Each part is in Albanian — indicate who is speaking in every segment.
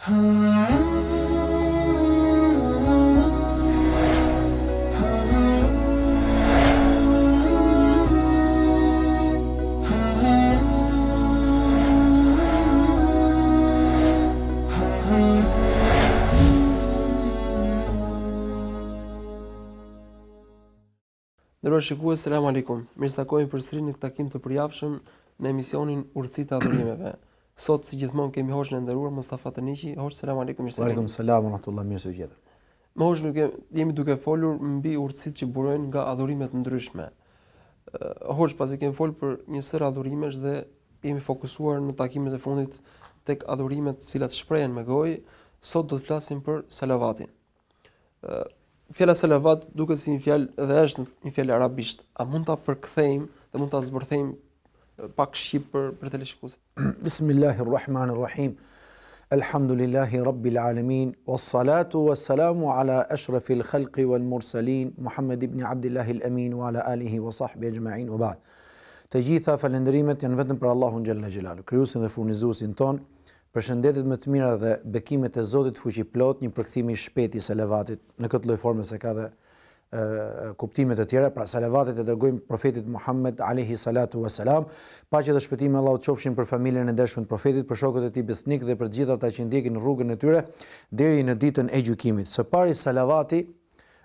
Speaker 1: Ndërroshë shikues, selam aleikum. Mirë se takojmë përsëri në këtë takim të përjavshëm në emisionin Urtësitë e Adhurimeve. Sot si gjithmonë kemi hoxhën e nderuar Mustafa Taniqi. Hoxh, selam aleikum.
Speaker 2: Wa aleikum selam wa rahmatullah, mirë se u gjeta.
Speaker 1: Me hoxhën jemi duke folur mbi urtësitë që burojnë nga adhurimet të ndryshme. Hoxh, pasi kemi folur për një sër adhurimesh dhe jemi fokusuar në takimet e fundit tek adhurimet të cilat shprehen me gojë, sot do të flasim për salavatin. Fjala salavat duket si një fjalë dhe është një fjalë arabisht. A mund ta përkthejmë dhe mund ta zbërthejmë pak shqip për teleshikuesit?
Speaker 2: Bismillahirrahmanirrahim. Alhamdulillahi rabbil alamin wassalatu wassalamu ala ashrafil khalqi wal mursalin Muhammad ibn Abdullah al-Amin wa ala alihi wa sahbihi ajma'in wa ba'd. Të gjitha falënderimet janë vetëm për Allahun xhalla xhelalu, krijuesin dhe furnizuesin ton. Përshëndetjet më të mira dhe bekimet e Zotit fuqiplot, një përkthim i shpejt i salavatit në këtë lloj forme se ka dhe kuptime të tjera. Pra salavatet e dërgojmë profetit Muhammed alayhi salatu wassalam, paqja dhe shpëtimi i Allahut qofshin për familjen e ndershme të profetit, për shokët e tij besnik dhe për të gjithë ata që ndjekin rrugën e tyre deri në ditën e gjykimit. Së pari, salavati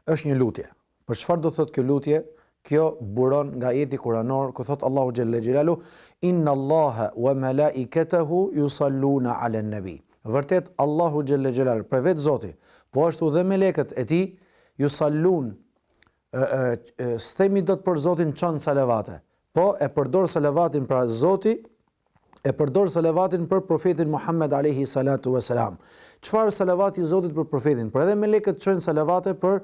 Speaker 2: është një lutje. Për çfarë do thotë kjo lutje? Kjo buron nga ajeti kuranor ku thot Allahu xhalla xhelalu inna Allaha wa malaikatahu yusalluna ala nabi. Vërtet Allahu xhalla xhelalu për vetë Zoti, po ashtu dhe melekët e tij yusallun stemi dot për Zotin çon salavate. Po e përdor salavatin pra Zoti e përdor salavatin për profetin Muhammed alayhi salatu wasalam. Çfarë salavati i Zotit për profetin? Por edhe melekët çojnë salavate për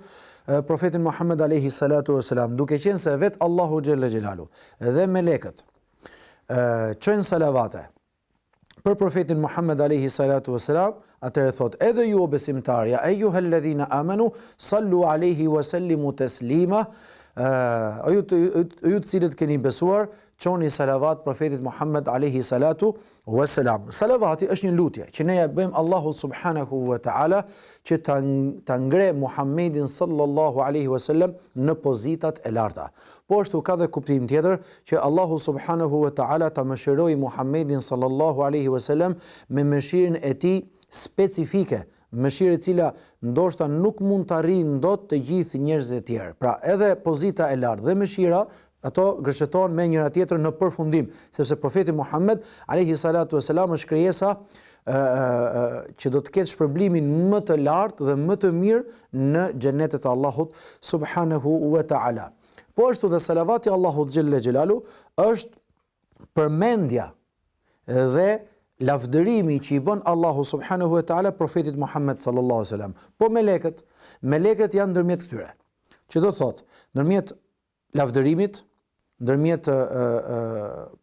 Speaker 2: profetin Muhammed alayhi salatu wasalam, duke qenë se vet Allahu xhalla xhelalu dhe melekët çojnë salavate për profetin Muhammed alayhi salatu wasalam, atëherë thot edhe ju o besimtarë, ja ayyuhalladhina amanu sallu alayhi wa sallimu taslima, ju të cilët keni besuar, çoni salavat profetit Muhammed alayhi salatu wassalam. Salavati është një lutje që ne ja bëjmë Allahu subhanahu wa taala që ta ngre Muhammedin sallallahu alaihi wasallam në pozitat e larta. Po ashtu ka dhe kuptim tjetër që Allahu subhanahu wa taala ta mëshirojë Muhammedin sallallahu alaihi wasallam me mëshirën e tij specifike, mëshirë e cila ndoshta nuk mund të arrijnë dot të gjithë njerëzit e tjerë. Pra edhe pozita e lartë dhe mëshira ato gërshëtohen me njëra tjetrën në përfundim, sepse profeti Muhammed alayhi salatu wasalam është krijesa që do të ketë shpërblimin më të lartë dhe më të mirë në xhenetet e Allahut subhanahu wa taala. Po ashtu dhe salavati Allahut xhella xhelalu është përmendja dhe lavdërimi që i bën Allahu subhanahu wa taala profetit Muhammed sallallahu alaihi wasallam. Po melekët janë ndërmjet këtyre. Që do thotë, ndërmjet lavdërimit, ndërmjet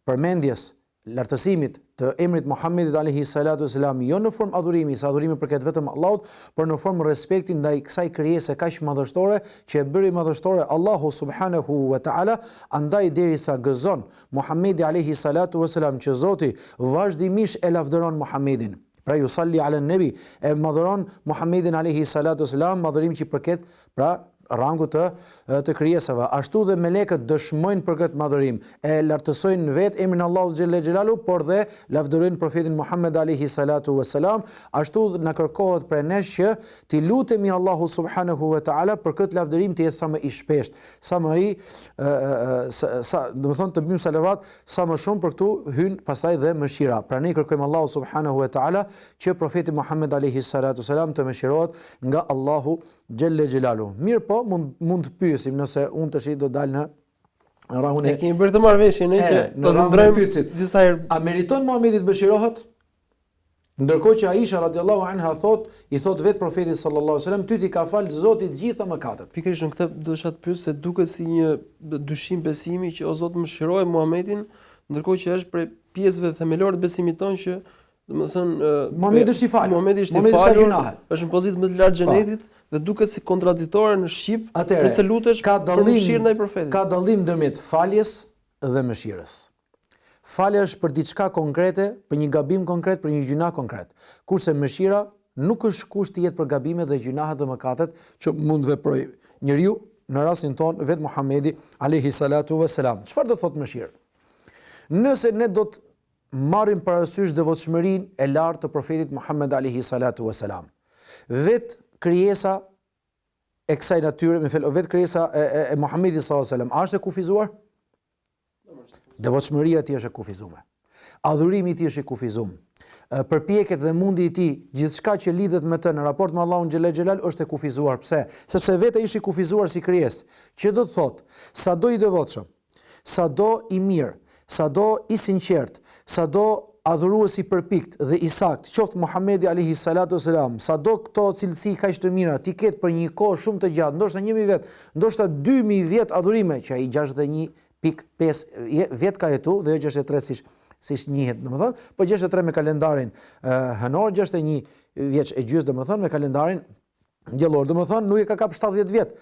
Speaker 2: përmendjes, lartësimit të emrit Muhammedit alayhi salatu wasalam, jo në formë adhurimi, sa adhurimi përket vetëm Allahut, por në formë respekti ndaj kësaj krijese kaq madhështore që e bëri madhështore Allahu subhanahu wa taala, andaj derisa gëzon Muhammedi alayhi salatu wasalam që Zoti vazhdimisht e lavdëron Muhammedin. Pra ju salli ala nabi, e madhëron Muhammedin alayhi salatu wasalam, madhërim që i përket pra rangu të krijesave. Ashtu dhe melekët dëshmojnë për këtë madhërim, e lartësojnë vetë emrin Allahu xhella xhelalu, por dhe lavdërojnë profetin Muhammed alayhi salatu wassalam. Ashtu na kërkohet prej nesh që t'i lutemi Allahu subhanahu wa taala për këtë lavdërim të jetë sa më i shpeshtë, sa më i domethënë të bëjmë salavat sa më shumë, për këtu hyn pastaj dhe mëshira. Pra ne kërkojmë Allahu subhanahu wa taala që profeti Muhammed alayhi salatu wassalam të mëshirohet nga Allahu xhella xhelalu. Mirë po, mund të pyesim nëse unë tash do dal në rahun e
Speaker 1: kemi bërë të marrëveshjen që do të ndrojmë disa herë.
Speaker 2: A meriton Muhamedi të bëshirohet? Ndërkohë që Aisha radhiyallahu anha i thot vetë profetit sallallahu alaihi wasallam, ty ti ka fal Zoti të gjitha mëkatet.
Speaker 1: Pikërisht në këtë dosha të pyes se duket si një dyshim besimi që o Zot mëshiroj Muhamedin, ndërkohë që është prej pjesëve themelore të besimit tonë që domethënë
Speaker 2: Muhamedi është i falur.
Speaker 1: Muhamedi është i falur, është në pozitë më të lartë xhenetit dhe duket si kontradiktore në shqip nëse lutesh për mëshirë ndaj profetit.
Speaker 2: Ka dallim ndërmjet faljes dhe mëshirës. Falja është për diçka konkrete, për një gabim konkret, për një gjuna konkret. Kurse mëshira nuk është kusht të jetë për gabimet dhe gjunahet dhe mëkatet që mund veproj njeriu, në rastin ton vetë Muhamedi alayhi salatu vesselam. Çfarë do thotë mëshirë? Nëse ne do të marrim parasysh devotshmërinë e lartë të profetit Muhammed alayhi salatu vesselam, vetë krijesa e kësaj natyre, vetë krijesa e Muhamedit sallallahu alaihi wasallam, a është e kufizuar? Devotshmëria e tij është e kufizuar. Adhurimi i tij është i kufizuar. Përpjekjet dhe mundi i tij, gjithçka që lidhet me të në raport me Allahun xhelel xhelal është e kufizuar. Pse? Sepse vetë ishte i kufizuar si krijesë, që do të thotë, sado i devotshëm, sado i mirë, sado i sinqert, sado adhuruesi i përpikt dhe i sakt, qoftë Muhamedi alayhi salatu wasalam, sado këto cilësi kaq të mira ti ketë për një kohë shumë të gjatë, ndoshta 1000 vjet, ndoshta 2000 vjet adhurime, që ai 61.5 vjet ka jetu dhe jo 63 siç njihet, domethënë, po 63 me kalendarin hënor, 61 vjeç e gjys, domethënë me kalendarin diellor, domethënë nuk e ka kap 70 vjet.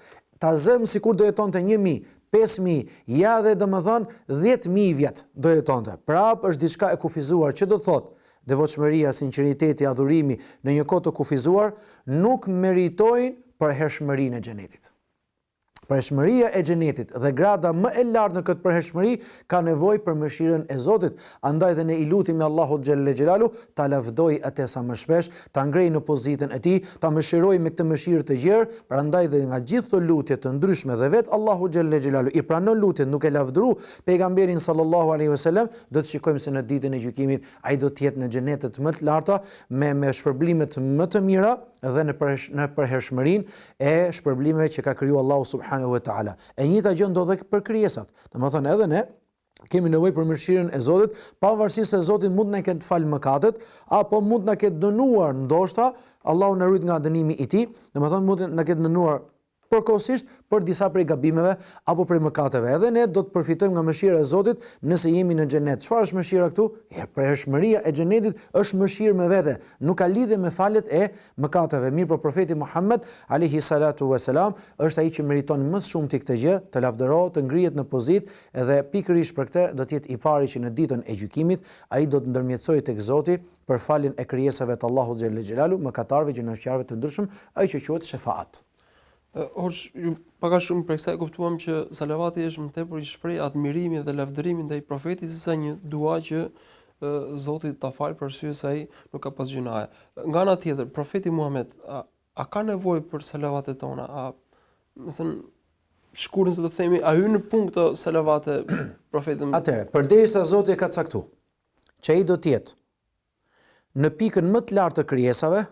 Speaker 2: Ta zëm sikur do jetonte 1000, 5000, ja dhe domethënë 10.000 vjet do jetonte. Prap është diçka e kufizuar, që do të thotë devotshmëria, sinqeriteti, adhurimi në një kohë të kufizuar nuk meritojnë përhershmërinë e xhenetit. Përhershmëria e xhenetit dhe grada më e lartë në këtë përhershmëri ka nevojë për mëshirën e Zotit, andaj dhe ne i lutemi Allahut xhelle xhelalu ta lavdoj atë sa më shpesh, ta ngrej në pozitën e tij, ta mëshiroj me këtë mëshirë të gjerë, prandaj dhe nga gjithë këto lutje të ndryshme dhe vet Allahu xhelle xhelalu i pranon lutjet nuk e lavdëru pejgamberin sallallahu alaihi wasallam, do të shikojmë se në ditën e gjykimit ai do të jetë në xhenetet më të larta me shpërblimet më të mira dhe në përhershmërinë e shpërblimeve që ka krijuar Allahu subhanahu wa taala. E njëjta gjë ndodh edhe për krijesat. Domethënë edhe ne kemi nevojë për mëshirën e Zotit, pavarësisht se Zoti mund na ketë fal mëkatet, apo mund na ketë dënuar ndoshta, Allahu na rrit nga dënimi i tij, domethënë mund na ketë dënuar përkohësisht për disa prej gabimeve apo prej mëkateve. Edhe ne do të përfitojmë nga mëshira e Zotit nëse jemi në xhenet. Çfarë është mëshira këtu? Përhershmëria e xhenetit është mëshirë me vete, nuk ka lidhje me falet e mëkateve. Mirë, por profeti Muhammed alayhi salatu wasalam është ai që meriton më shumë ti këtë gjë, të lavdërohet, të ngrihet në pozitë dhe pikërisht për këtë do të jetë i pari që në ditën e gjykimit ai do të ndërmjetësojë tek Zoti për faljen e krijesave të Allahut xhelle xhelalu, mëkatarëve, gjunaqtarëve të ndryshëm, ai që quhet shefaat.
Speaker 1: Ju pak a shumë për kësaj kuptuam që salavati është më tepër i shpreh admirimin dhe lavdërimin ndaj profetit sesa një dua që Zoti ta falë për arsye se ai nuk ka pas gjunaje. Nga ana tjetër, profeti Muhammed a ka nevojë për salavatet tona? Do thënë shkurtën se të themi, a hyn në punë këto salavate profetit?
Speaker 2: Atëherë, përderisa Zoti e ka caktuar që ai do të jetë në pikën më të lartë të krijesave,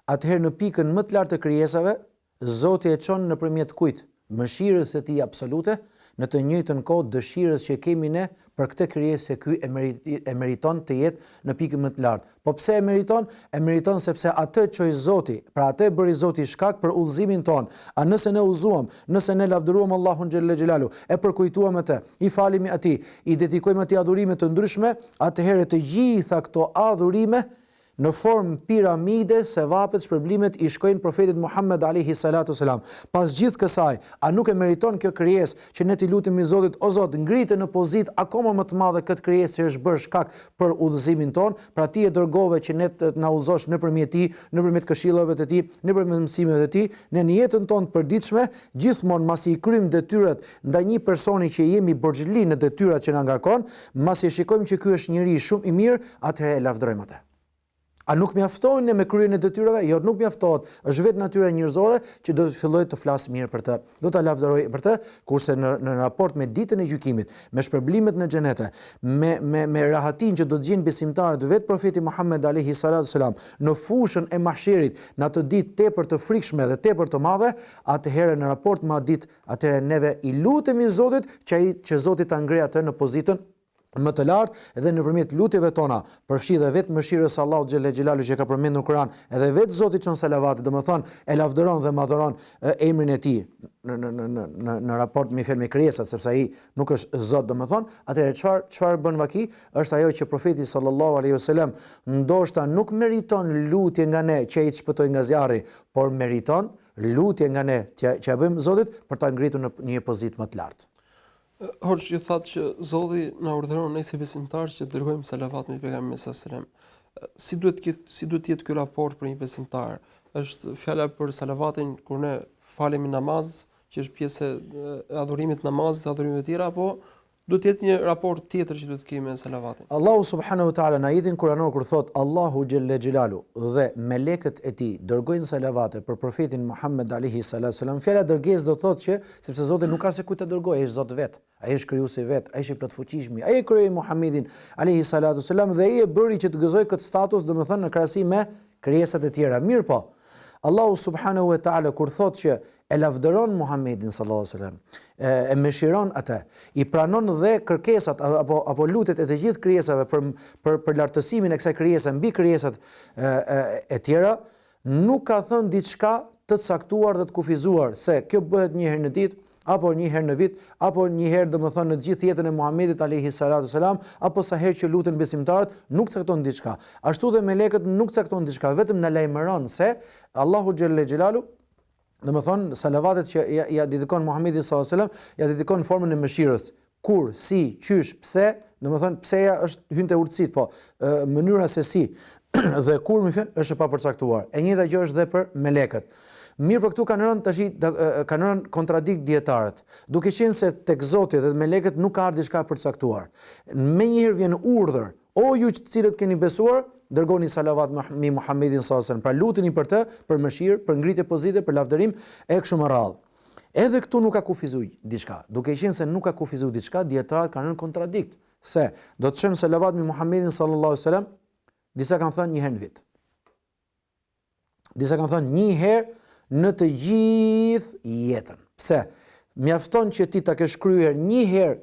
Speaker 2: atëherë në pikën më të lartë të krijesave Zoti e çon nëpërmjet kujt? Mëshirës së tij absolute, në të njëjtën kohë dëshirës që kemi ne për këtë krijesë se ky e meriton të jetë në pikën më të lartë. Po pse e meriton? E meriton sepse atë çoi Zoti, pra atë bëri Zoti shkak për udhëzimin ton. A nëse ne udhëzuam, nëse ne lavdëruam Allahun xhelle xhelalu, e përkujtuam atë, i falemi atij, i dedikojmë atij adhurime të ndryshme, atëherë të gjitha këto adhurime në formë piramide, sevapet, shpërblimet i shkojnë profetit Muhammed alayhi salatu wasalam. Pas gjithë kësaj, a nuk e meriton kjo krijesë që ne t'i lutemi Zotit, o Zot, ngritë në pozitë akoma më të madhe këtë krijesë që është bërë shkak për udhëzimin ton, pra ti e dërgove që ne të na udhëzosh nëpërmjet tij, nëpërmjet këshillave të tij, nëpërmjet mësimeve të tij, ne në jetën tonë të përditshme, gjithmonë masi i kryjm detyrat ndaj një personi që jemi borxhli në detyrat që na ngarkon, masi e shikojmë që ky është njeriu shumë i mirë, atëherë e lavdërojmë atë. A nuk mjaftojnë me kryen e detyrave? Jo, nuk mjaftohet. Është vetë natyra njerëzore që do të fillojë të flasë mirë për të. Do ta lavdëroj për të, kurse në raport me ditën e gjykimit, me shpërblimet në xhenete, me rahatin që do të gjejnë besimtarët vetë profeti Muhammed alayhi salatu wasalam në fushën e mahsherit, në atë ditë tepër të frikshme dhe tepër të madhe, atëherë në raport me atë ditë, atëherë neve i lutemi Zotit që Zoti ta ngrejë atë në pozitën më të lartë dhe nëpërmjet lutjeve tona përfshi dhe vetë mëshirës së Allahut xhelle xhelalu që ka përmendur në Kur'an, edhe vetë Zoti çon salavat, domethënë e lavdëron dhe madhëron emrin e tij në raport me fjalë me krijesat, sepse ai nuk është Zot, domethënë, atëherë çfarë bën vaki? Është ajo që profeti sallallahu alaihi wasallam ndoshta nuk meriton lutje nga ne që ai të shpëtoj nga zjarri, por meriton lutje nga ne që ja bëjmë Zotit për ta ngritur në një pozitë më të lartë.
Speaker 1: Hoxh, ju thatë që Zoti na urdhëron ne si besimtarë që dërgojmë salavat me pejgamberin sallallahu alajhi wasallam. Si duhet të jetë ky raport për një besimtar? Është fjala për salavatin kur ne falemi namaz, që është pjesë e adhurimit namazit, adhurimeve të tjera, apo duhet të jetë një raport tjetër që duhet të kemi me salavatin?
Speaker 2: Allahu subhanahu wa taala në ajetin kuranor kur thot Allahu xhelle xhelalu dhe melekët e tij dërgojnë salavate për profetin Muhammed alayhi salatu wasalam. Fjala dërgesë do thotë që sepse Zoti nuk ka se kujt të dërgojë, ai është Zot vet. Ai është krijuesi vet, ai është i plotfuqishëm. Ai e krijoi Muhammedin alayhi salatu wasalam dhe ai e bëri që të gëzojë këtë status, domethënë në krahasim me krijesat e tjera. Mirë po. Allahu subhanahu wa taala kur thotë që e lavdëron Muhammedin sallallahu alaihi wasallam, e mëshiron atë, i pranon dhe kërkesat apo lutjet e të gjithë krijesave për lartësimin e kësaj krijese mbi krijesat e tjera, nuk ka thënë diçka të caktuar dhe të kufizuar se kjo bëhet një herë në ditë, apo një herë në vit, apo një herë domethënë në të gjithë jetën e Muhamedit alayhi salatu wasalam, apo sa herë që luten besimtarët, nuk cakton diçka. Ashtu dhe melekët nuk cakton diçka, vetëm na lajmëron se Allahu xhelle xhelalu, domethënë salavatet që ja dedikon Muhamedit sallallahu alaihi wasallam, ja dedikon në formën e mëshirës. Kur, si, qysh, pse, domethënë pseja është hyn te urtësit, po mënyra se si dhe kur më fjalë është e papërcaktuar. E njëjta gjë është dhe për melekët. Mirë, për këtu kanë rënë kontradikt dietarët, duke qenë se tek Zoti dhe melekët nuk ka ardhur diçka përcaktuar. Menjëherë vjen urdhër, o ju të cilët keni besuar, dërgoni salavat me Muhammedin sallallahu alaihi wasallam, pra luteni për të, për mëshirë, për ngritje pozitive, për lavdërim e kështu me radhë. Edhe këtu nuk ka kufizuar diçka. Duke qenë se nuk ka kufizuar diçka, dietarët kanë rënë kontradikt, se do të shem salavat me Muhammedin sallallahu alaihi wasallam, disa kanë thënë një herë në vit. Disa kanë thënë një herë në të gjithë jetën. Pse? Mjafton që ti ta kesh kryer një herë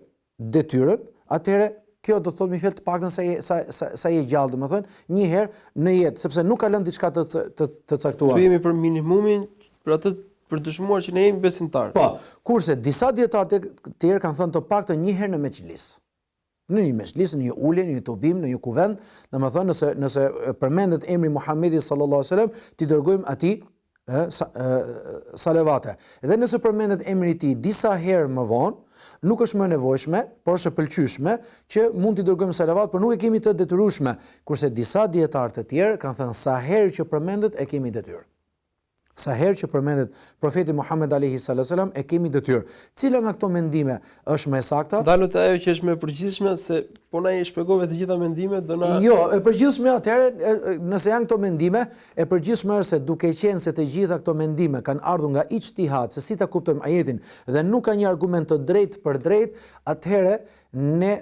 Speaker 2: detyrën, atëherë kjo do të thotë më fjalë të paktën sa je gjallë, domethënë një herë në jetë, sepse nuk ka lënë diçka të caktuar.
Speaker 1: Ne jemi për minimumin, për atë për dëshmuar që ne jemi besimtarë.
Speaker 2: Po, kurse disa dietarë të tjerë kanë thënë të paktën një herë në mexhlis. Në një mexhlis, në një ulje, në një tubim, në një kuvend, domethënë nëse përmendet emri Muhamedit sallallahu alaihi wasallam, ti dërgojmë atij salavate. Dhe nëse përmendet emri i tij disa herë më vonë, nuk është më nevojshme, por është e pëlqyeshme që mund t'i dërgojmë salavat, por nuk e kemi të detyrueshme, kurse disa dietarë të tjerë kanë thënë sa herë që përmendet e kemi detyrë. Sa herë që përmendet profeti Muhammed alayhi salatu wasalam e kemi detyrë. Cila nga këto mendime është më e sakta?
Speaker 1: Dalët ajo që është më e përgjithshme, se po na i shpjegove të gjitha mendimet, do na
Speaker 2: Jo, e përgjithshme atëherë, nëse janë këto mendime, e përgjithshme është se duke qenë se të gjitha këto mendime kanë ardhur nga ijtihad, se si ta kuptojmë ajetin dhe nuk ka një argument të drejtë për drejtë, atëherë ne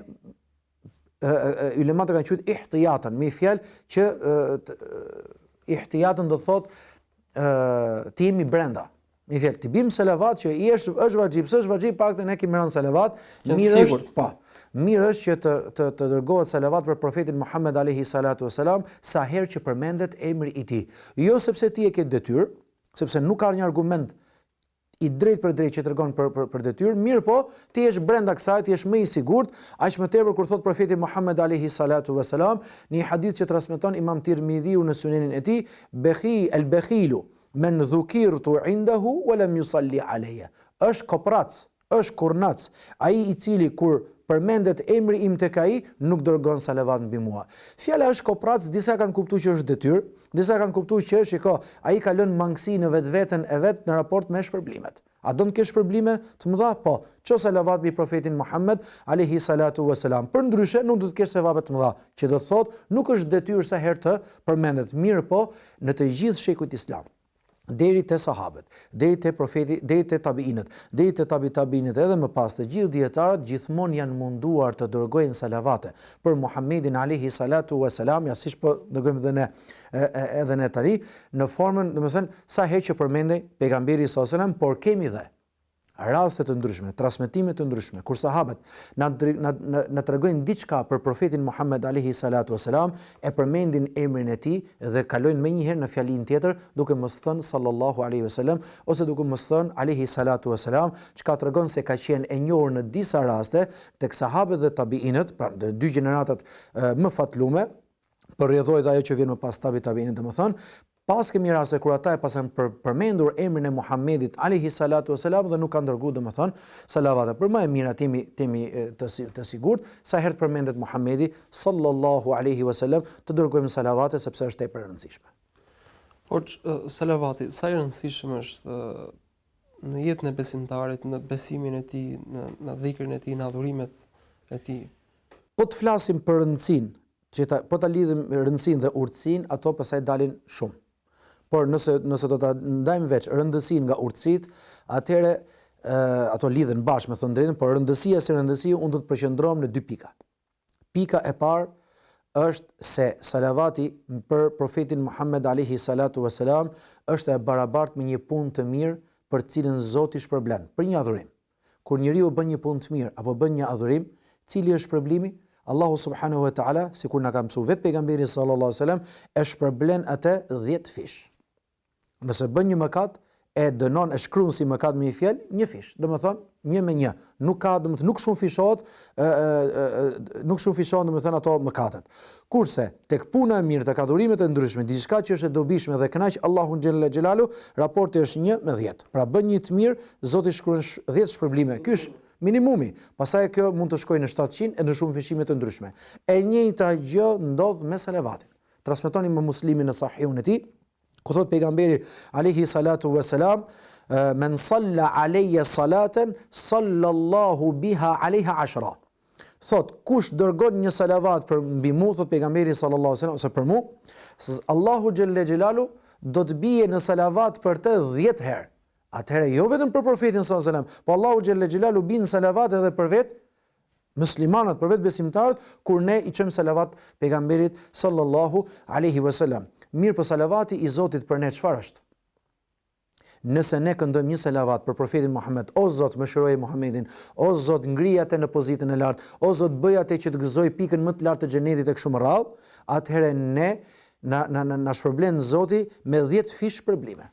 Speaker 2: ulemat kanë thënë ihtiyatan, me fjalë që ihtiyatan do thotë ti jemi brenda. Mi fjalë, ti bim salavat që i është vajxhib, s'është vajxhib, paktën ne kemi rënë salavat, mirë është, po. Mirë është që të dërgohet salavat për profetin Muhammed alayhi salatu wasalam sa herë që përmendet emri i tij. Jo sepse ti e ke detyrë, sepse nuk ka një argument i drejt për drejt që tregon për detyrë, mirë po, ti je brenda kësaj, ti je më i sigurt, aq më tepër kur thot profeti Muhammed alayhi salatu wasalam, në një hadith që transmeton Imam Tirmidhiu në sunenin e tij, el-bakhilu men dhukirtu indahu wa lam yusalli alayya. Është koprac, është kurnac, ai i cili kur përmendet emri im tek ai nuk dërgon salavat mbi mua. Fjala është koprac, disa kanë kuptuar që është detyrë, disa kanë kuptuar që shiko, ai ka lënë mangësi në vetveten e vet në raport me shpërblimet. A do të kesh shpërblime të mëdha? Po. Ço salavat mbi profetin Muhammed alayhi salatu wasalam. Përndryshe nuk do të kesh sevape të mëdha, që do të thotë nuk është detyrë sa herë të përmendet, mirë po në të gjithë shekujt islam. Deri te sahabët, deri te profeti, deri te tabiinët, deri te tabiinët edhe më pas të gjithë dietarët gjithmonë janë munduar të dërgojnë salavate për Muhammedin alayhi salatu wasalam, ja siç po dërgojmë edhe ne tani në formën, domethënë sa herë që përmendej pejgamberi sallallahu alajhi wasallam, por kemi dhe raste të ndryshme, transmetime të ndryshme, kur sahabët na tregojnë diçka për profetin Muhammed alayhi salatu wasalam, e përmendin emrin e tij dhe kalojnë menjëherë në fjalinë tjetër duke mos thënë sallallahu alaihi wasallam ose duke mos thënë alayhi salatu wasalam, çka tregon se ka qenë e njohur në disa raste tek sahabët dhe tabiinët, pra në dy gjeneratat më fatlume, përrjedhoj dhe ajo që vjen më pas tabiinit, domethënë, pas kemi raste kur ata e pasen përmendur emrin e Muhamedit alayhi salatu wasalam dhe nuk kanë dërguar domethënë salavate. Për më e mirë temi të sigurt sa herë përmendet Muhamedi sallallahu alaihi wasallam të dërgojmë salavate sepse është tepër e rëndësishme.
Speaker 1: Salavati sa i rëndësishëm është në jetën e besimtarit, në besimin e tij, në dhikrin e tij, në adhurimet e tij.
Speaker 2: Po të flasim për rëndësinë, po ta lidhim rëndësinë dhe urtësinë, ato pastaj dalin shumë. Por nëse do ta ndajmë veç rëndësinë nga urtësitë, atëherë ato lidhen bashkë me thënë drejtën, por rëndësia si rëndësi unë do të përqendrohem në dy pika. Pika e parë është se salavati për profetin Muhammed alayhi salatu wasalam është e barabartë me një punë të mirë për cilën Zoti shpërblen, për një adhurim. Kur njeriu bën një punë të mirë apo bën një adhurim, cili është shpërblimi? Allahu subhanahu wa taala, sikur na ka mësuar vetë pejgamberi sallallahu alaihi wasallam, e shpërblen atë 10 fish. Nëse bën një mëkat, e dënon, e shkruan si mëkat me një fjalë, një fish. Domethënë, 1 me 1. Nuk ka, domethënë, nuk shumë fishohen domethënë ato mëkatet. Kurse tek puna e mirë, tek adhurimet e ndryshme, diçka që është e dobishme dhe kënaq Allahun xhella xhelalu, raporti është 1 me 10. Pra bën një të mirë, Zoti shkruan 10 shpërblime. Ky është minimumi. Pastaj kjo mund të shkojë në 700 e në shumë fishime të ndryshme. E njëjta gjë ndodh me salavatin. Transmetoni me Muslimin në Sahihun e tij, ku thot pejgamberi alayhi salatu wasalam, men salla alayya salatan sallallahu biha alayha 10. Thot, kush dërgon një salavat për mbi mua, thot pejgamberi sallallahu alaihi wasallam, ose për mua, Allahu xhelle xhelalu do të bie në salavat për të 10 herë. Atëherë jo vetëm për profetin sallallahu alaihi wasallam, po Allahu xhelle xhelalu bin salavat edhe për vetë muslimanët, për vetë besimtarët, kur ne i çojmë salavat pejgamberit sallallahu alaihi wasallam. Mirë, po salavati i Zotit për ne çfarë është? Nëse ne këndojmë një salavat për profetin Muhammed, o Zot mëshiroje Muhammedin, o Zot ngrije atë në pozitën e lartë, o Zot bëj atë që të gëzoj pikën më të lartë të xhenetit e kështu me radhë, atëherë ne na shpërblen Zoti me 10 fish shpërblime.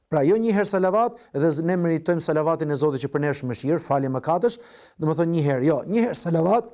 Speaker 2: Pra jo një herë salavat dhe ne meritojmë salavatin e Zotit që për ne është mëshirë, falje mëkatësh, domethënë një herë, jo, një herë salavat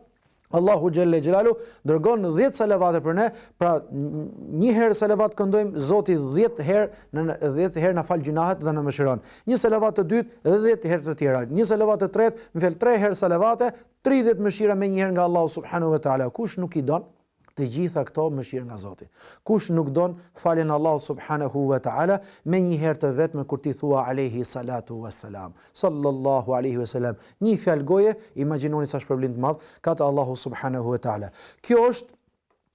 Speaker 2: Allahu xhelle xhelalu dërgon 10 salavate për ne, pra një herë salavat këndojmë, Zoti 10 herë na fal gjunahet dhe na mëshiron. Një salavat të dytë dhe 10 herë të tjera. Një salavat të tretë, më fal 3 herë salavate, 30 mëshira me një herë nga Allahu subhanahu wa taala. Kush nuk i don të gjitha këto mëshirë nga Zoti? Kush nuk don faljen Allahu subhanahu wa taala me një herë të vetme kur ti thua alayhi salatu wassalam, sallallahu alaihi wasallam, një fjalë goje, imagjinoni sa shpërblim të madh ka te Allahu subhanahu wa taala. Kjo është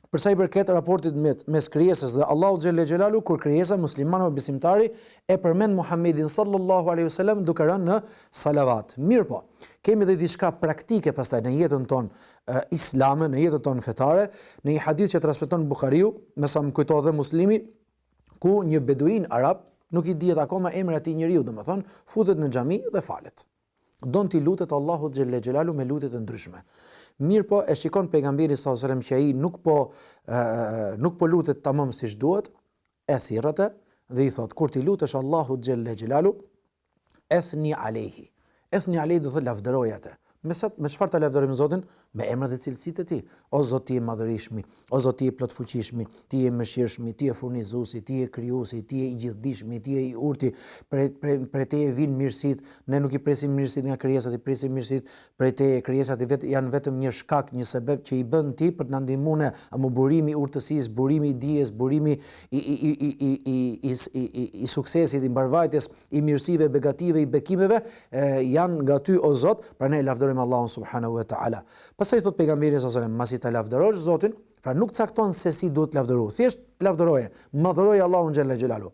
Speaker 2: për sa i përket raportit mes krijesës dhe Allahu xhelle xhelalu, kur krijesa musliman apo besimtari e përmend Muhammedin sallallahu alaihi wasallam duke rënë në salavat. Mirë po, kemi edhe diçka praktike pastaj në jetën tonë islame, në jetën tonë fetare, në një hadith që transmeton Buhariu, me sa më kujtohet dhe Muslimi, ku një beduin arab, nuk i dihet akoma emri i atij njeriu, domethënë, futet në xhami dhe falet. Don t'i lutet Allahu xhelle xhelalu me lutje të ndryshme. Mirë po, e shikon pejgamberi sallallahu alajhi wasallam që ai nuk po lutet tamam siç duhet, e thirrate dhe i thot, kur ti lutesh Allahu xhelle xhelalu, esni alayhi. Esni alayhi do të lavdëroj atë. Me çfarë ta lavdërojmë Zotin? Me emrat dhe cilësitë e tij. O Zot, ti je madhërishmi, o Zot, ti je plot fuqishmi, ti je mëshirshmi, ti je furnizuesi, ti je krijuesi, ti je i gjithdijshmi, ti je i urti, prej teje vijnë mirësitë. Ne nuk i presim mirësitë nga krijesat, i presim mirësitë prej teje. Krijesat janë vetëm një shkak, një sebeb që i bën ti për të na ndihmuar ne, apo burimi i urtësisë, burimi i dijes, burimi i suksesit, i mbarvajtjes, i mirësive, begative, i bekimeve janë nga ty o Zot, pra ne lavdërojmë Allahun subhanahu wa taala. Pastaj thot pejgamberi sallallahu alajhi wasallam, masi ta lavdërosh Zotin, pra nuk cakton se si duhet lavdërosh, thjesht lavdëroje, madhëroje Allahun xhalla xhelalu.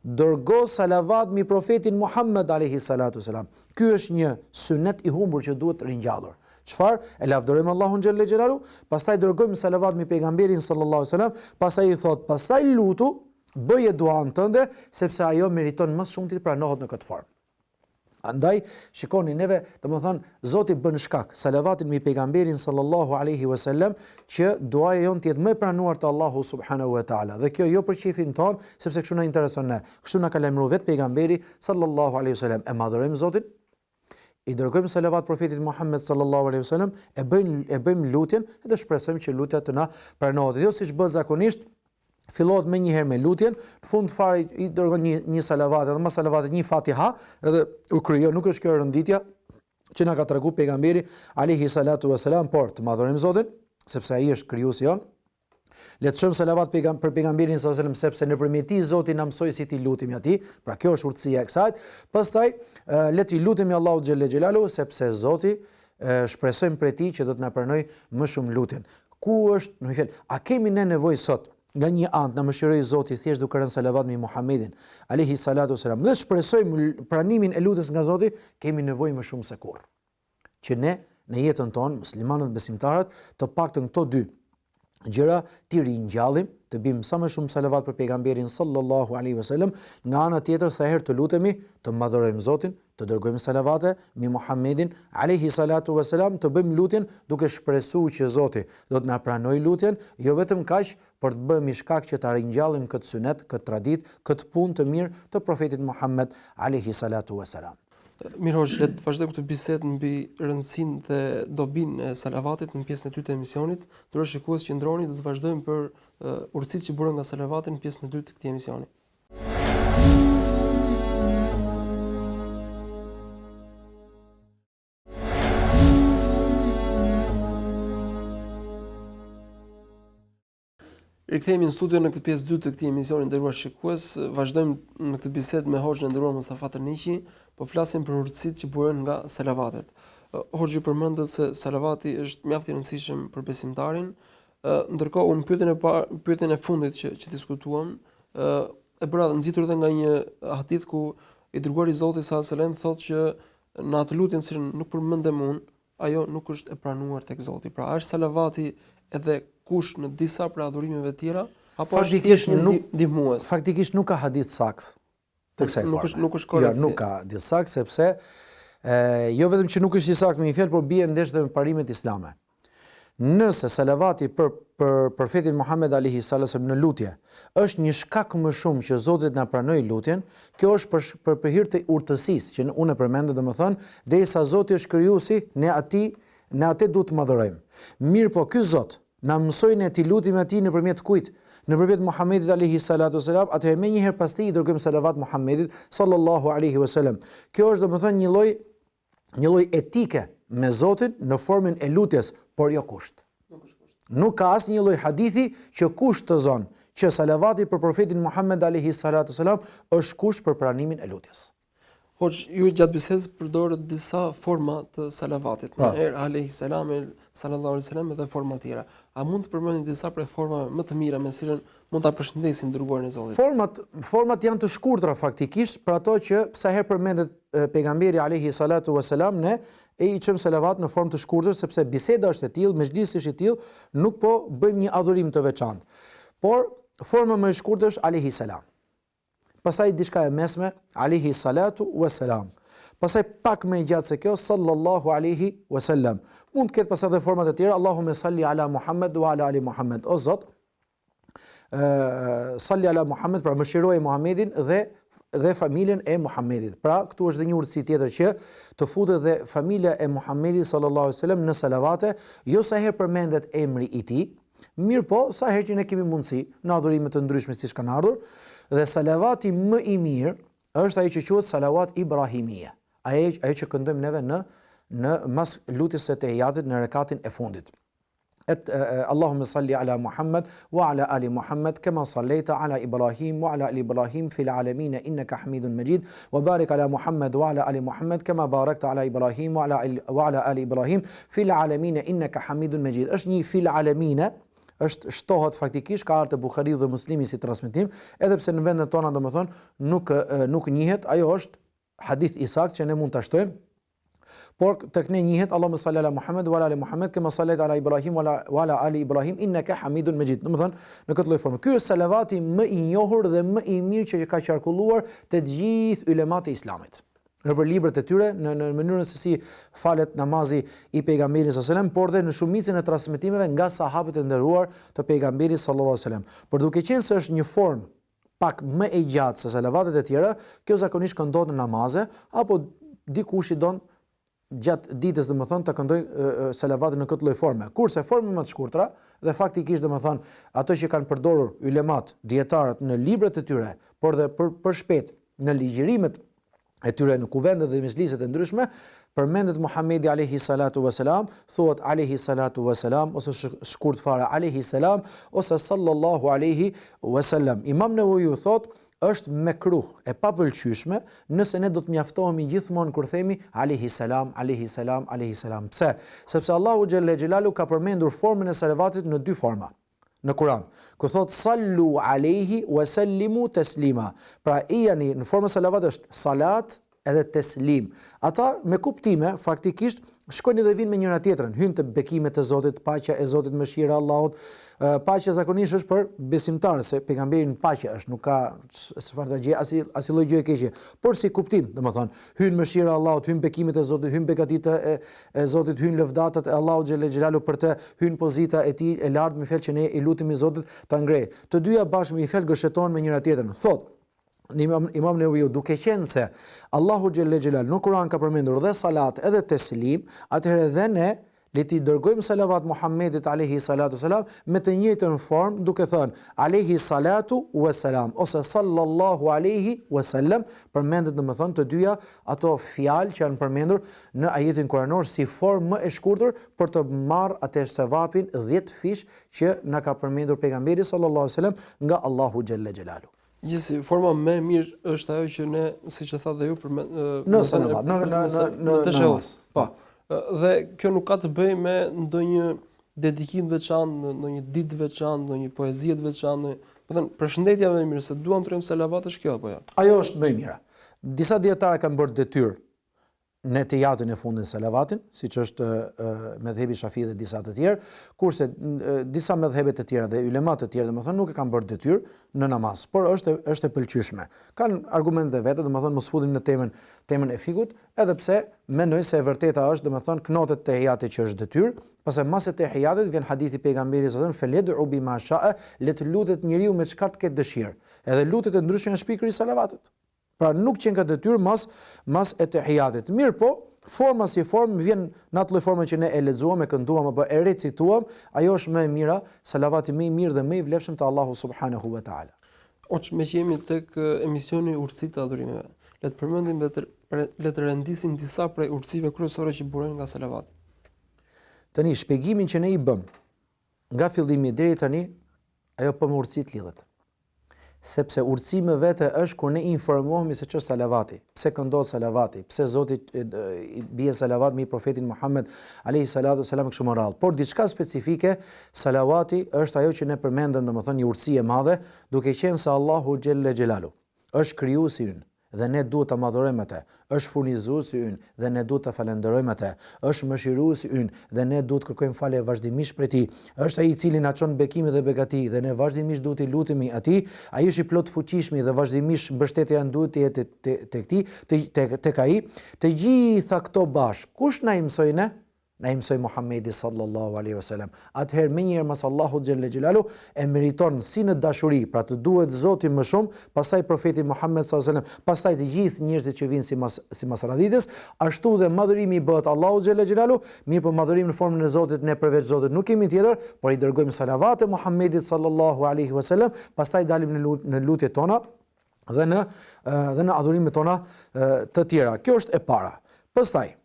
Speaker 2: Dërgo salavat mi profetin Muhammed alayhi salatu wasalam. Ky është një sunet i humbur që duhet ringjallur. Çfarë? E lavdërojmë Allahun xhalla xhelalu, pastaj dërgojmë salavat mi pejgamberin sallallahu alajhi wasallam, pastaj i thot, pastaj lutu, bëje duan tënde, sepse ajo meriton më shumë të pranohet në këtë formë. Andaj, shikoni neve, domethënë Zoti bën shkak salavatin mbi pejgamberin sallallahu alaihi wasallam që duaja jon të jetë më e pranuar te Allahu subhanahu wa taala. Dhe kjo jo për çifin ton, sepse kështu na intereson ne. Kështu na ka lajmëruar vetë pejgamberi sallallahu alaihi wasallam. E madhërojmë Zotin, i dërgojmë salavat profetit Muhammed sallallahu alaihi wasallam, e bëjmë lutjen dhe shpresojmë që lutja të na pranohet. Jo siç bëhet zakonisht, fillohet më njëherë me lutjen, në fund fare i dërgon një salavat, edhe më salavatet një Fatiha, edhe u krijon, nuk është kjo rënditja që na ka treguar pejgamberi alayhi salatu wasalam, por të madhërojmë Zotin, sepse ai është krijuesi jon. Le të shojmë salavat për pejgamberin sallallahu alajhi wasallam, sepse nëpërmjet tij Zoti na mësoi si t'i lutemi atij. Pra kjo është urtësia e kësaj. Pastaj le t'i lutemi Allahut xhelle xhelalu, sepse Zoti shpresojmë prej tij që do të na pranojë më shumë lutjen. Ku është, në fjalë, a kemi ne nevojë sot nga një anë na mëshiroj Zoti thjesht duke rënë salavat me Muhammedin alayhi salatu wasalam, dhe shpresojmë pranimin e lutjes nga Zoti, kemi nevojë më shumë se kurrë që ne në jetën tonë, muslimanët besimtarët, të paktën këto dy gjëra ti ringjallim, të bim sa më shumë salavat për pejgamberin sallallahu alaihi wasallam, nga ana tjetër sa herë të lutemi, të madhërojmë Zotin, të dërgojmë salavate me Muhammedin alaihi salatu wasalam, të bëjmë lutjen duke shpresuar që Zoti do të na pranojë lutjen, jo vetëm kaq, por të bëhemi shkak që ta ringjallim këtë sunet, këtë traditë, këtë punë të mirë të profetit Muhammed alaihi salatu wasalam.
Speaker 1: Mirë, le të vazhdojmë këtë bisedë mbi rëndësinë dhe dobinë e salavatit në pjesën e dytë të emisionit. Ndërsa shikues që ndroni, do të vazhdojmë për urtësitë që buren nga salavati në pjesën e dytë të këtij emisioni. Rikthehemi në studio në këtë pjesë dytë të këtij emisioni, nderuar shikues, vazhdojmë në këtë bisedë me Hoxhën e nderuar Mustafa Tërniqi, po flasim për urtësitë që buren nga salavatet. Hoxhë përmendet se salavati është mjaft i rëndësishëm për besimtarin, ndërkohë unë pyetjen e fundit që diskutuam, e bëra nxitur edhe nga një hadith ku i dërguari i Zotit sallallahu alajhi wasallam thotë që në atë lutjen që nuk përmendem unë, ajo nuk është e pranuar tek Zoti. Pra është salavati edhe kush në disa për adhurimeve tjera, apo
Speaker 2: faktikisht
Speaker 1: ndihmues.
Speaker 2: Faktikisht nuk ka hadith sakt të kësaj forme.
Speaker 1: Nuk është korrekt.
Speaker 2: Jo, nuk ka hadith sakt, sepse jo vetëm që nuk është i sakt me një fjalë, por bie ndesh dhe me parimet islame. Nëse salavati për profetin Muhammed alayhi sallam në lutje është një shkak më shumë që Zoti na pranoi lutjen, kjo është për hir të urtësisë që unë e përmendë, domethënë, derisa Zoti është krijuesi, ne atë duhet të madhërojmë. Mirë, po ky Zot na mësoi ne të lutemi atij nëpërmjet kujt? Nëpërmjet Muhammedit alayhi salatu wasalam, atëherë më njëherë pastaj i dërgojmë salavat Muhammedit sallallahu alaihi wasallam. Kjo është domethënë një lloj etike me Zotin në formën e lutjes, por jo kusht. Nuk ka asnjë lloj hadithi që kushtozon që salavati për profetin Muhammed alayhi salatu wasalam është kusht për pranimin e lutjes.
Speaker 1: Hoxh, ju gjatë bisedës përdorët disa forma të salavatit. Në alayhi salam, sallallahu alaihi wasallam dhe forma tjera. A mund të përmendni disa prej formave më të mira me cilën mund ta përshëndesim dërguarin e Zotit?
Speaker 2: Format janë të shkurtra faktikisht, për ato që sa herë përmendet pejgamberi alayhi salatu wasalam, ne i çojmë salavat në formë të shkurtër, sepse biseda është e tillë, mezhlisi është i tillë, nuk po bëjmë një adhurim të veçantë. Por forma më e shkurtër është alayhi salam. Pastaj diçka e mesme, alayhi salatu wasalam. Pastaj pak më gjatë se kjo, sallallahu alaihi wasallam. Mund të ketë pastaj edhe forma të tjera, Allahumma salli ala Muhammad wa ala ali Muhammad. O Zot, salli ala Muhammad, pra mëshiroje Muhammedin dhe familjen e Muhammedit. Pra këtu është edhe një urtësi tjetër që të futet dhe familja e Muhammedit sallallahu alaihi wasallam në salavate, jo sa herë përmendet emri i tij, mirë po sa herë që ne kemi mundësi në adhurime të ndryshme siç kanë ardhur. Dhe salavati më i mirë është ai që quhet salavat ibrahimie. Ajo që këndojmë neve në mas lutjes së tehiyatit në rekatin e fundit. Allahumma salli ala Muhammad wa ala ali Muhammad kama sallaita ala Ibrahim wa ala ali Ibrahim fil alamin innaka Hamidun Majid wa barik ala Muhammad wa ala ali Muhammad kama barakta ala Ibrahim wa ala ali Ibrahim fil alamin innaka Hamidun Majid. Është një fil alamin, është shtohet faktikisht, ka ardhur te Buhariu dhe Muslimi si transmetim, edhe pse në vendet tona domethënë nuk njihet, ajo është hadith i saktë që ne mund ta shtojmë. Por tek ne njihet Allahumma salli ala Muhammad wa ala ali Muhammad kama sallaita ala Ibrahim wa ala ali Ibrahim innaka Hamidun Majid. Domethënë në këtë lloj forme. Ky është salavati më i njohur dhe më i mirë që ka qarkulluar te të gjithë ulemat e Islamit. Në për librat e tyre, në mënyrën se si falet namazi i pejgamberit sallallahu alajhi wasallam, por dhe në shumicën e transmetimeve nga sahabët e nderuar të pejgamberit sallallahu alajhi wasallam. Por duke qenë se është një formë pak më e gjatë se salavatet e tjera, kjo zakonisht këndohet në namaze, apo dikush i don gjatë ditës ta këndojnë salavatin në këtë lloj forme. Kurse forma më të shkurtra dhe faktikisht ato që kanë përdorur ulemat, dietarët në librat e tyre, por dhe për shpejt në ligjërimet e tyre në kuvendet dhe mezhliset e ndryshme, përmendet Muhamedi alayhi salatu wasalam, thuhet alayhi salatu wasalam ose shkurt fare alayhi salam ose sallallahu alayhi wasallam. Imam Newawi thot është mekruh e papëlqyeshme nëse ne do të mjaftohemi gjithmonë kur themi alayhi salam, alayhi salam, alayhi salam. Pse? Sepse Allahu xhalla xhelalu ka përmendur formën e salavatit në dy forma në Kur'an. Ku thot sallu alayhi wa sallimu taslima. Pra jani në formën e salavatit është salat edhe teslim. Ata me kuptime faktikisht shkojnë dhe vinë me njëra tjetrën, hynë të bekimet e Zotit, paqja e Zotit, mëshira e Allahut. Paqja zakonisht është për besimtarë, se pejgamberin paqja është, nuk ka çfarë të gjë, as lloj gjë e keqe. Por si kuptim, hynë mëshira e Allahut, hynë bekimet e Zotit, hynë begatitë e Zotit, hynë lëvdatat e Allahut xhelle xhelalu për të, hynë pozita e tij e lartë me fjalë që ne i lutemi Zotit ta ngrejë. Të dyja bashkë me fjalë gëshëtojnë me njëra tjetrën. Thot Imam Newawi, duke qenë se Allahu xhelle xhelal në Kur'an ka përmendur dhe salat edhe teslim, atëherë dhe ne le t'i dërgojmë salavat Muhammedit alayhi salatu wasalam me të njëjtën formë, duke thënë alayhi salatu wasalam ose sallallahu alayhi wasallam, përmendet të dyja ato fjalë që janë përmendur në ajetin kuranor si formë më e shkurtër për të marrë atë sevapin 10 fish që na ka përmendur pejgamberi sallallahu alaihi wasallam nga Allahu xhelle xhelalu.
Speaker 1: Gjithsesi, forma më e mirë është ajo që ne, siç e thatë dhe ju,
Speaker 2: në salavat, në
Speaker 1: tashahhud. Po. Dhe kjo nuk ka të bëjë me ndonjë dedikim të veçantë, ndonjë ditë të veçantë, ndonjë poezi të veçantë. Do të thënë, përshëndetja më e mirë se duam të rrim salavat është kjo apo jo?
Speaker 2: Ajo është më e mira. Disa dietarë kanë bërë detyrë në teatrin e fundit të salavatin, siç është medhhebi Shafi dhe disa të tjerë, kurse disa medhhebe të tjera dhe ulemat të tjerë nuk e kanë bërë detyrë në namaz, por është e pëlqyeshme. Kanë argumente vetë, mos futim në temën e fikut, edhe pse mendoj se e vërteta është, knotet te hijati që është detyrë, pastaj mas te hijatit vjen hadithi pejgamberit sallallahu alajhi wasallam, "Feled'u bima sha'a", le të lutet njeriu me çka të ketë dëshirë. Edhe lutjet e ndryshme në shpikëri salavatit. Pra nuk qenë ka detyrë mas e të hijatit. Mirë po, forma si formë vjen në atë lloj forme që ne e lexuam, e kënduam apo e recituam, ajo është më e mira, salavati më i mirë dhe më i vlefshëm te Allahu subhanahu wa taala.
Speaker 1: Me që jemi tek emisioni Urtësitë të adhurimeve, le të përmendim dhe le të rendisim disa prej urtësive kryesore që burojnë nga salavati.
Speaker 2: Tani shpjegimin që ne i bëm nga fillimi deri tani, ajo po me urtësitë lidhet. Sepse urtësi me vete është kur ne informohemi se ç'është salavati, pse këndohet salavati, pse Zoti i bie salavat me profetin Muhammed alayhi salatu wasalam kështu më radh. Por diçka specifike, salavati është ajo që ne përmendëm, një urtësi e madhe, duke qenë se Allahu xhelle xhelalu është krijuesi ynë dhe ne duhet ta madhurojmë atë, është furnizuesi ynë dhe ne duhet ta falenderojmë atë, është mëshiruesi ynë dhe ne duhet të kërkojmë falje vazhdimisht prej tij, është ai i cili na çon bekimet dhe begati dhe ne vazhdimisht duhet i lutemi atij, ai është i plot fuqishëm dhe vazhdimisht mbështetja duhet të jetë tek ai. Të gjitha këto bashk, kush na i mësoi ne? Na i mësoi Muhamedi sallallahu alaihi wasallam. Atëherë më njëherë mas Allahu xhelle xhelalu e meriton si në dashuri, pra të duhet Zoti më shumë, pastaj profeti Muhammed sallallahu alaihi wasallam, pastaj të gjithë njerëzit që vinë sipas radhitës, ashtu dhe madhërimi i bëhet Allahu xhelle xhelalu, mirë po madhërim në formën e Zotit, ne përveç Zotit nuk kemi tjetër, por i dërgojmë salavate Muhamedit sallallahu alaihi wasallam, pastaj dalim në lutjet tona dhe në adhurimet tona të tjera. Kjo është e para. Pastaj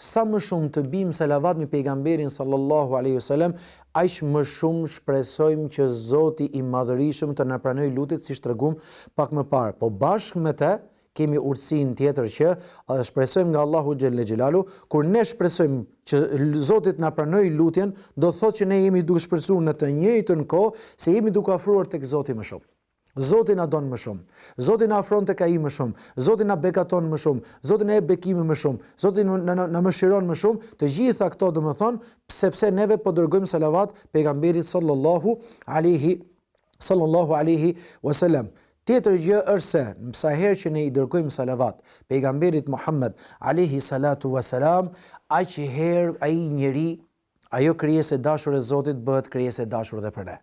Speaker 2: sa më shumë të bim salavat me pejgamberin sallallahu alaihi wasallam, aq më shumë shpresojmë që Zoti i Madhërisëm të na pranojë lutjet, siç treguam pak më parë. Po bashkë me të kemi urtësinë tjetër që shpresojmë nga Allahu xhelle xhelalu, kur ne shpresojmë që Zoti na pranojë lutjen, do të thotë që ne jemi duke shpresuar në të njëjtën kohë se jemi duke afruar tek Zoti më shumë. Zoti na don më shumë, Zoti na afron tek ai më shumë, Zoti na begaton më shumë, Zoti na jep bekime më shumë, Zoti na mëshiron më shumë. Të gjitha këto domethënë sepse neve po dërgojmë salavat pejgamberit sallallahu alaihi wasallam. Tjetër gjë është se sa herë që ne i dërgojmë salavat pejgamberit Muhammed alaihi salatu wasalam, aq herë ai njeri, ajo krijesë e dashur e Zotit bëhet krijesë e dashur edhe për ne.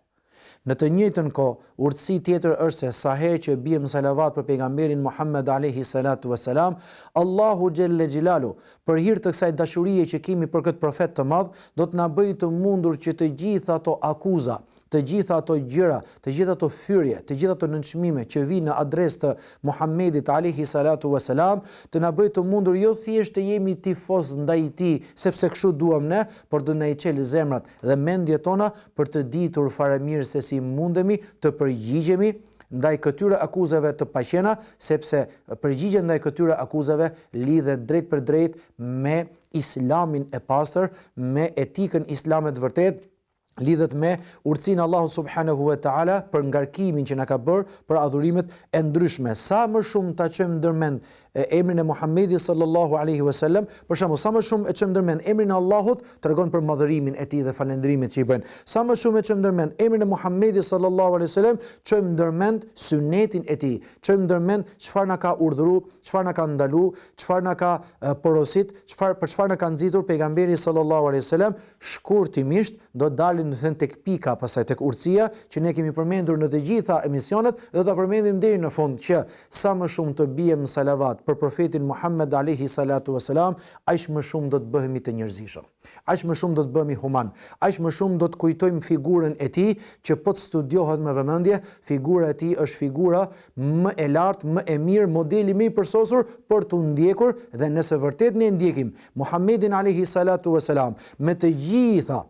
Speaker 2: Në të njëjtën kohë, urtësi tjetër është se sa herë që bijmë salavat për pejgamberin Muhammed alayhi salatu wasalam, Allahu xhelle xhelalu, për hir të kësaj dashurie që kemi për këtë profet të madh, do të na bëjë të mundur që të gjitha ato akuza, të gjitha ato gjëra, të gjitha ato fyrje, të gjitha ato nënçmime që vijnë në adresë të Muhammedit alayhi salatu wasalam, të na bëjë të mundur jo thjesht të jemi tifoz ndaj tij, sepse kështu duam ne, por do na i çelë zemrat dhe mendjet tona për të ditur faramirë se si mundemi të përgjigjemi ndaj këtyre akuzave të paqena, sepse përgjigja ndaj këtyre akuzave lidhet drejt për drejt me Islamin e pastër, me etikën islame të vërtetë, lidhet me urtësinë Allahu subhanahu wa taala për ngarkimin që na ka bërë për adhurimet e ndryshme. Sa më shumë ta çojmë ndërmend emrin e Muhamedit sallallahu alaihi wasallam, për shembull, sa më shumë e çojmë ndërmend emrin e Allahut, tregon për madhërimin e tij dhe falëndrimin që i bën. Sa më shumë e çojmë ndërmend emrin e Muhamedit sallallahu alaihi wasallam, çojmë ndërmend sunetin e tij, çojmë ndërmend çfarë na ka urdhëruar, çfarë na ka ndaluar, çfarë na ka porosit, për çfarë na ka nxitur pejgamberi sallallahu alaihi wasallam. Shkurtimisht do dalim në thënë tek pika, pastaj tek urtësia që ne kemi përmendur në të gjitha emisionet, dhe do ta përmendim deri në fund që sa më shumë të bijem salavat për profetin Muhammed alayhi salatu wasalam, aq më shumë do të bëhemi të njerëzishëm. Aq më shumë do të bëhemi human. Aq më shumë do të kujtojmë figurën e tij që po të studiohet me vëmendje. Figura e tij është figura më e lartë, më e mirë, modeli më i përsosur për të ndjekur, dhe nëse vërtet ne ndjekim Muhammedin alayhi salatu wasalam me të gjitha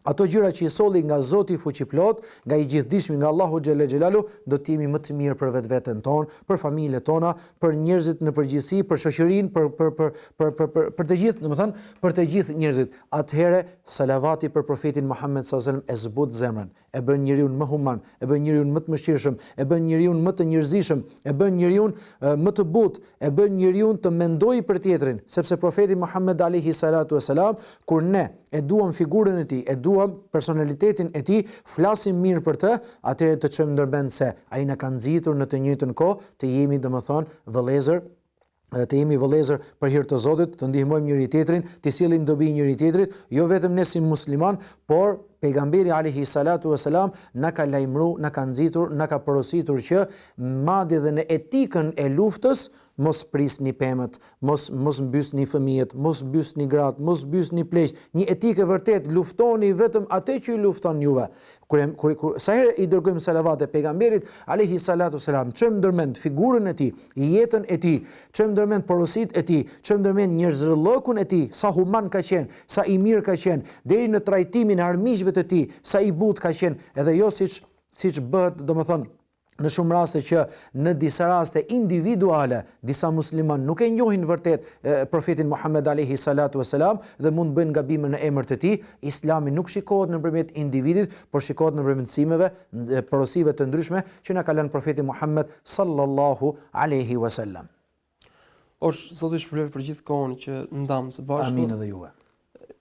Speaker 2: ato gjëra që i solli nga Zoti fuqiplot, nga i gjithdijshmi, nga Allahu xhelle xhelalu, do të jemi më të mirë për vetveten tonë, për familjet tona, për njerëzit në përgjithësi, për shoqërinë, për të gjithë, domethënë, për të gjithë njerëzit. Atëherë salavati për profetin Muhammed sallallahu alaihi wasallam e zbut zemrën, e bën njeriu më human, e bën njeriu më të mëshirshëm, e bën njeriu më të njerëzishëm, e bën njeriu më të butë, e bën njeriu të mendojë për tjetrin, sepse profeti Muhammed alayhi salatu wasalam, kur ne e duam figurën e tij, e duam personalitetin e tij, flasim mirë për të, atëherë të çojmë ndërmend se ai na ka nxitur në të njëjtën kohë të jemi domethënë vëllezër, të jemi vëllezër për hir të Zotit, të ndihmojmë njëri tjetrin, të sillim dobi njëri tjetrit, jo vetëm ne si musliman, por pejgamberi alayhi salatu wasalam na ka lajmëruar, na ka nxitur, na ka porositur që madje edhe në etikën e luftës mos prisni pemët, mos mbysni fëmijët, mos mbysni gratë, mos mbysni pleqt. Një etikë vërtet, luftoni vetëm atë që ju lufton juve. Sa herë i dërgojmë salavate pejgamberit alayhi salatu wasalam, çojmë ndërmend figurën e tij, jetën e tij, çojmë ndërmend porositë e tij, çojmë ndërmend njerëzllokun e tij, sa human ka qenë, sa i mirë ka qenë, deri në trajtimin e armiqve të tij, sa i butë ka qenë, edhe jo siç bëhet, domethënë, në shumë raste që në disa raste individuale disa musliman nuk e njohin vërtet profetin Muhammed alayhi salatu wasalam dhe mund bëjnë gabime në emër të tij. Islami nuk shikohet nëpërmjet individit, por shikohet nëpërmjet mësimeve, porosive të ndryshme që na ka lënë profeti Muhammed sallallahu alaihi wasallam.
Speaker 1: Zoti shpëlboj për gjithë kohën që ndam së bashku.
Speaker 2: Amin edhe juve.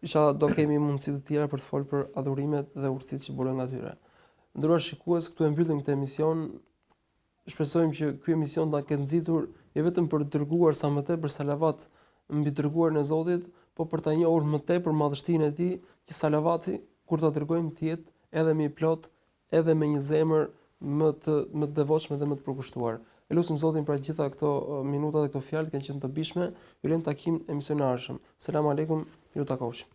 Speaker 1: Inshallah do kemi mundësi të tjera për të folur për adhurimet dhe urtësitë që burojnë nga tyre. Ndërruar shikues, këtu e mbyllim këtë emision. Shpresojmë që ky emision ta ketë nxitur jo vetëm për të dërguar sa më tepër salavat mbi dërguarin e Zotit, por për ta njohur më tepër madhështinë e tij, që salavati kur ta dërgojmë të jetë edhe më i plot, edhe me një zemër më të devotshme dhe më të përkushtuar. Elusim Zotin për gjitha këto minuta dhe këto fjalë që kanë qenë të bijshme. Ju lëm takim emisionin e ardhshëm. Selam aleikum, ju takojmë.